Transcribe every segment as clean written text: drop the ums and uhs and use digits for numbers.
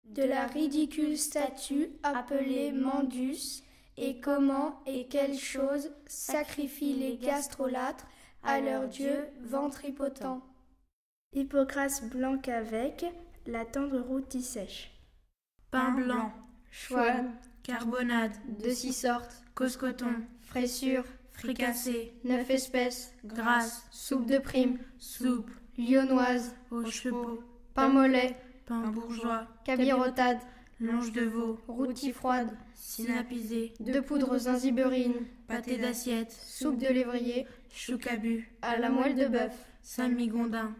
de la ridicule statue appelée Mandus, et comment et quelles choses sacrifient les gastrolâtres à leur dieu ventripotent. Hippocrate blanc qu'avec la tendre rôtie sèche. Pain blanc, chouane, carbonade, de 6 sortes, coscoton, fraissure, fricassé, 9 espèces, grasse, soupe de prime, soupe, lyonnoise, aux chevaux, pain mollet, pain bourgeois, cabirotade, longe de veau, rôtie froide, synapisé, 2 poudres zinziberines, pâté d'assiette, soupe de lévrier, choucabu, à la moelle de bœuf, Saint-Migondin.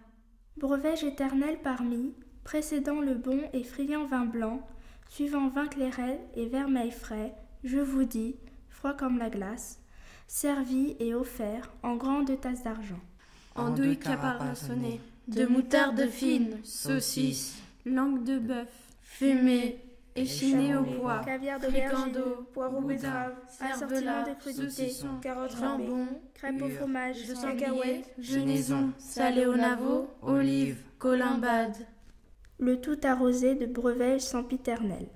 Breuvage éternel parmi, précédant le bon et friand vin blanc, suivant vin clairel et vermeil frais, je vous dis, froid comme la glace, servi et offert en grandes tasses d'argent. Andouille caparaçonnée, de moutarde fine, saucisse, langue de bœuf, fumée, échinée au pois, caviar de fricando, poireaux betterave, assortiment cervelas, de crudités, saucisson, carottes jambon, râpées, crêpes au fromage, de cacahuètes, sanglier, genaison, salé au navot, olive, colimbade. le tout arrosé de breuvage sempiternel.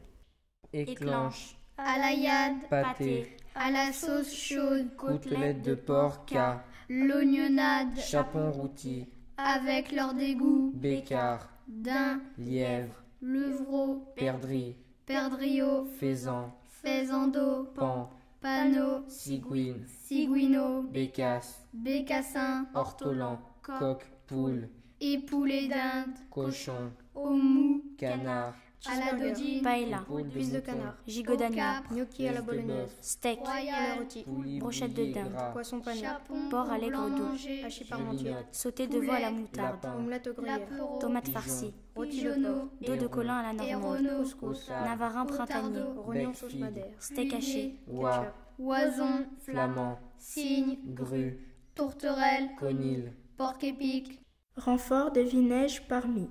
Éclenche, à la yade, pâté, à la sauce chaude, côtelette de porc, ca, l'oignonnade, chapon rôti, avec leur dégoût, bécard, daim, lièvre, levreau, perdrix, perdriau, faisan, faisan-d'eau, pan, panneau, ciguine, ciguineau, bécasse, bécassin, ortolan, coq, poule, époulé d'Inde, cochon, au mou, canard, à la dodine, Paella, poule cuisse de mouton, canard, gigot d'agneau, capre, gnocchi à la Pièce de bolognaise, bœuf, steak, royal, rôti, poulet brochette de bouilli dinde, gras, poisson pané, chapon, porc à l'aigre blanc doux, mangé, hachis parmentier, gelinotte, sauté de veau à la moutarde, lapin, omelette aux gruyères, lapero, tomates Pigeon. farcies, rôti de pigeonneau, porc, dos de colin à la normande, héronneau, couscous, navarin printanier, Otardo, rognon bec sauce figue, madère, steak haché, oie, oison, flamand, cygne, grue, tourterelle, conille, porc-épic, renfort de vinaige parmi,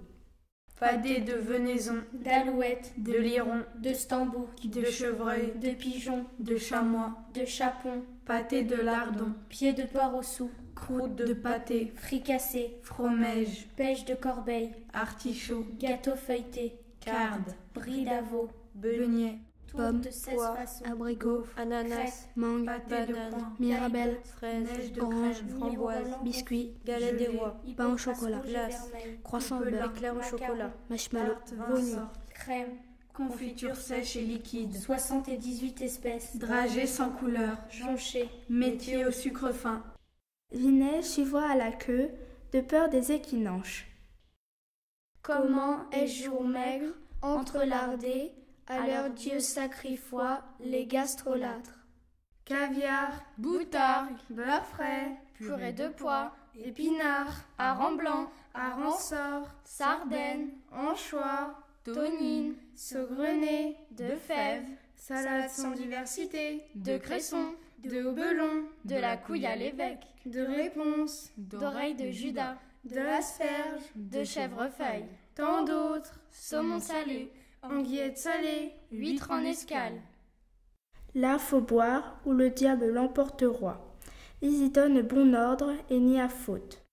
Padé de venaison, d'alouette, de liron, de stambou, de chevreuil, de pigeon, de chamois, de chapon, pâté de lardon, pied de porc au sou, croûte de pâté, fricassé, fromage, pêche de corbeille, artichaut, gâteau feuilleté, carde, brie d'avo, beignet, tourte de 16 façons, abricot, ananas, mangue, pâté de coin, mirabelle, neige de orange, crème, framboise, biscuits, galette des gelée, rois, pain au chocolat, glace, croissant au Chocolat, beurre, éclair au macaron, chocolat, marshmallow, tarte, vin Vomi. sort, crème, confiture sèche et liquide, 78 espèces, dragée sans couleur, jonché, métier au sucre fin, vinaige suivant à la queue, de peur des équinanches. comment est-ce jour maigre, entrelardé, à leur dieu sacrifoie les gastrolâtres. caviar, Boutargue, beurre frais, purée de pois, épinards, hareng blanc, hareng sort, sardines, anchois, tonine, saugrenée, de fèves, salade sans diversité, de cresson, de hobelon, de la couille à l'évêque, de réponse, d'oreille de Judas, de asperge, de chèvrefeuille, tant d'autres, saumon salé, anguillette salée, huître en escale. Là faut boire, ou le diable l'emporte roi. Ils y donnent bon ordre et n'y a faute.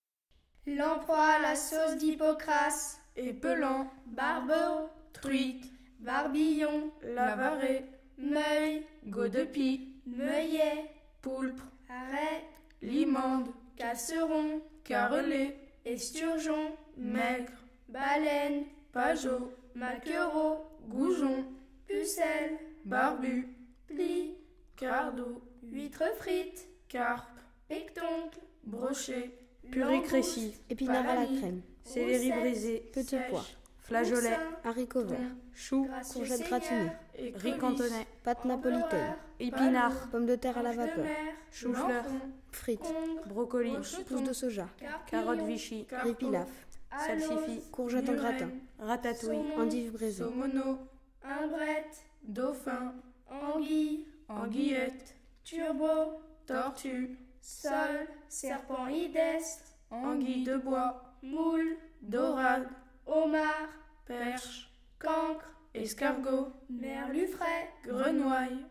Lamproie à la sauce d'Hippocrate, épelant, barbeau, truite, barbillon, lavaré, meuille, godepie, meillet, poulpe, arrêt, limande, casseron, carrelé, esturgeon, maigre, baleine, pajot, maquereau, goujon, pucelle, barbu, plie, cardo, huître frite, carpe, pectoncle, brochet, purée crécy, épinards à la Palani, crème, céleri roussette, brisé, petits sèche, pois, flageolet, haricots verts, chou, gracieux courgettes Seigneur, gratinées, riz cantonais, pâte napolitaine, épinards, pommes de terre à la ange de vapeur, mer, chou-fleur, lampron, frites, congre, brocoli, pousses de soja, carottes Vichy, riz pilaf, salsifis, courgettes en gratin, ratatouille, endives braisées, saumono, imbrette, dauphin, anguille, anguillette, turbo, tortue, sol, serpent hydestre, anguille de bois, moule, dorade, homard, perche, cancre, escargot, merlu frais, grenouille,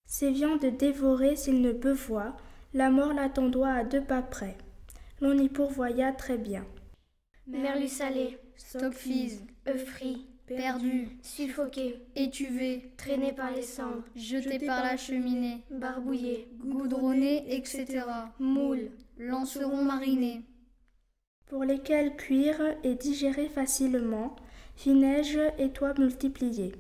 Ces viandes dévorées s'il ne peut voir, la mort l'attendoit à 2 pas près. L'on y pourvoya très bien. merlu salé, stockfish, œufs frits, perdu, suffoqué, étuvé, traîné par les cendres, jeté par la cheminée, barbouillé, goudronné, etc. Moule, lanceron mariné. Pour lesquels cuire et digérer facilement, neige et toits multipliés.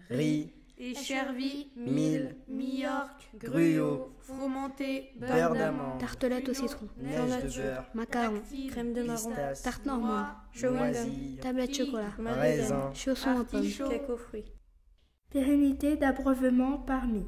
Riz, échervis, mil, mi-york, gruau, fromenté, beurre d'amande, Tartelette au citron. neige de beurre, Macaron. crème de marron, pistache, Tarte normande. noisille, Tablette de chocolat. raisin, Chaussons aux pommes. cake aux fruits. Pérennité d'abreuvement parmi.